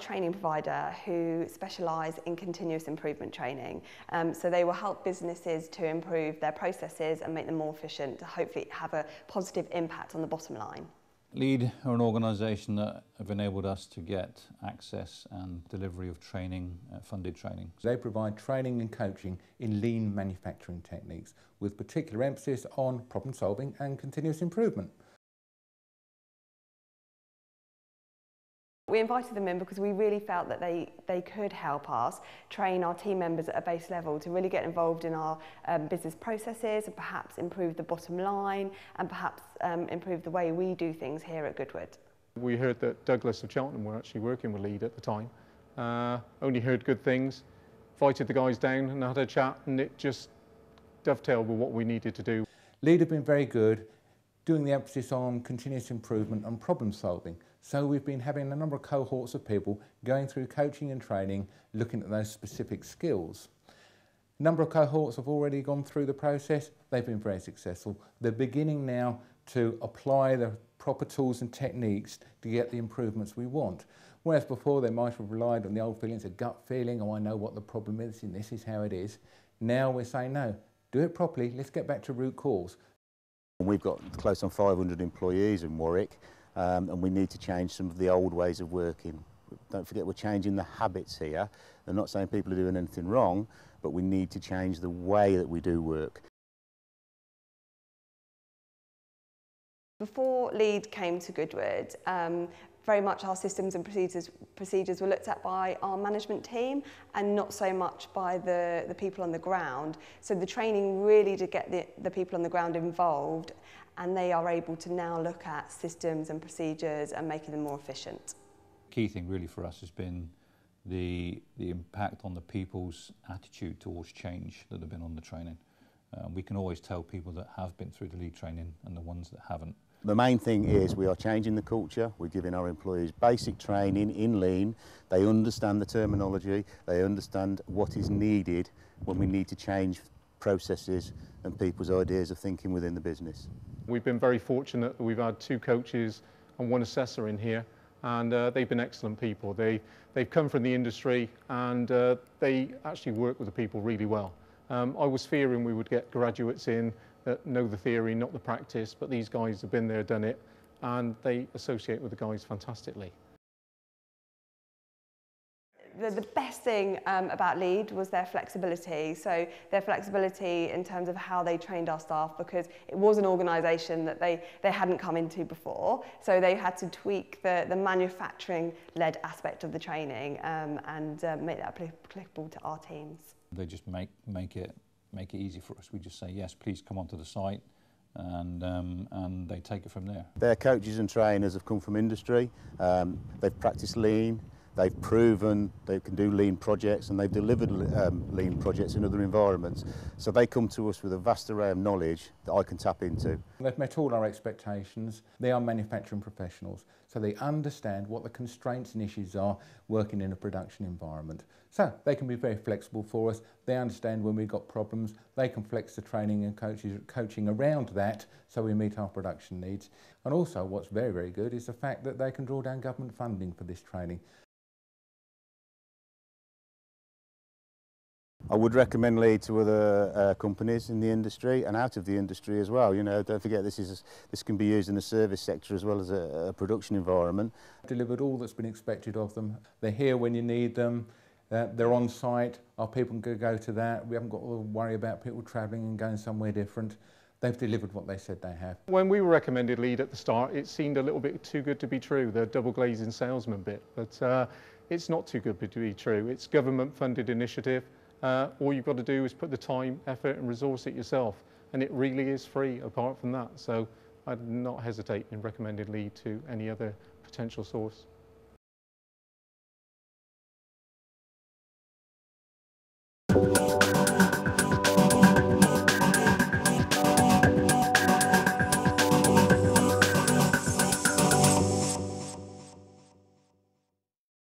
training provider who specialise in continuous improvement training. So they will help businesses to improve their processes and make them more efficient to hopefully have a positive impact on the bottom line. Lead are an organisation that have enabled us to get access and delivery of training, funded training. They provide training and coaching in lean manufacturing techniques with particular emphasis on problem solving and continuous improvement. We invited them in because we really felt that they could help us train our team members at a base level to really get involved in our business processes and perhaps improve the bottom line and perhaps improve the way we do things here at Goodwood. We heard that Douglas of Cheltenham were actually working with Lead at the time. Only heard good things, invited the guys down and had a chat, and it just dovetailed with what we needed to do. Lead have been very good, doing the emphasis on continuous improvement and problem solving. So we've been having a number of cohorts of people going through coaching and training, looking at those specific skills. A number of cohorts have already gone through the process. They've been very successful. They're beginning now to apply the proper tools and techniques to get the improvements we want. Whereas before they might have relied on the old feelings, a gut feeling, oh, I know what the problem is and this is how it is. Now we're saying, no, do it properly, let's get back to root cause. We've got close on 500 employees in Warwick, and we need to change some of the old ways of working. Don't forget, we're changing the habits here. I'm not saying people are doing anything wrong, but we need to change the way that we do work. Before Lead came to Goodwood, very much our systems and procedures were looked at by our management team and not so much by the people on the ground. So the training really did get the people on the ground involved, and they are able to now look at systems and procedures and making them more efficient. Key thing really for us has been the impact on the people's attitude towards change that have been on the training. We can always tell people that have been through the Lead training and the ones that haven't. The main thing is we are changing the culture. We're giving our employees basic training in lean. They understand the terminology. They understand what is needed when we need to change processes and people's ideas of thinking within the business. We've been very fortunate that we've had 2 coaches and 1 assessor in here, and they've been excellent people. They've come from the industry, and they actually work with the people really well. I was fearing we would get graduates in that know the theory, not the practice, but these guys have been there, done it, and they associate with the guys fantastically. The best thing about Lead was their flexibility. So their flexibility in terms of how they trained our staff, because it was an organisation that they hadn't come into before. So they had to tweak the manufacturing-led aspect of the training and make that applicable to our teams. They just make it easy for us. We just say, yes, please come onto the site, and they take it from there. Their coaches and trainers have come from industry. They've practiced lean. They've proven they can do lean projects, and they've delivered lean projects in other environments. So they come to us with a vast array of knowledge that I can tap into. They've met all our expectations. They are manufacturing professionals, so they understand what the constraints and issues are working in a production environment. So they can be very flexible for us. They understand when we've got problems. They can flex the training and coaching around that so we meet our production needs. And also what's very, very good is the fact that they can draw down government funding for this training. I would recommend Lead to other companies in the industry and out of the industry as well. You know, don't forget this can be used in the service sector as well as a production environment. Delivered all that's been expected of them. They're here when you need them. They're on site. Our people can go to that. We haven't got to worry about people travelling and going somewhere different. They've delivered what they said they have. When we were recommended Lead at the start, it seemed a little bit too good to be true, the double glazing salesman bit. But it's not too good to be true. It's government funded initiative. All you've got to do is put the time, effort and resource it yourself, and it really is free apart from that. So I'd not hesitate in recommending Lead to any other potential source.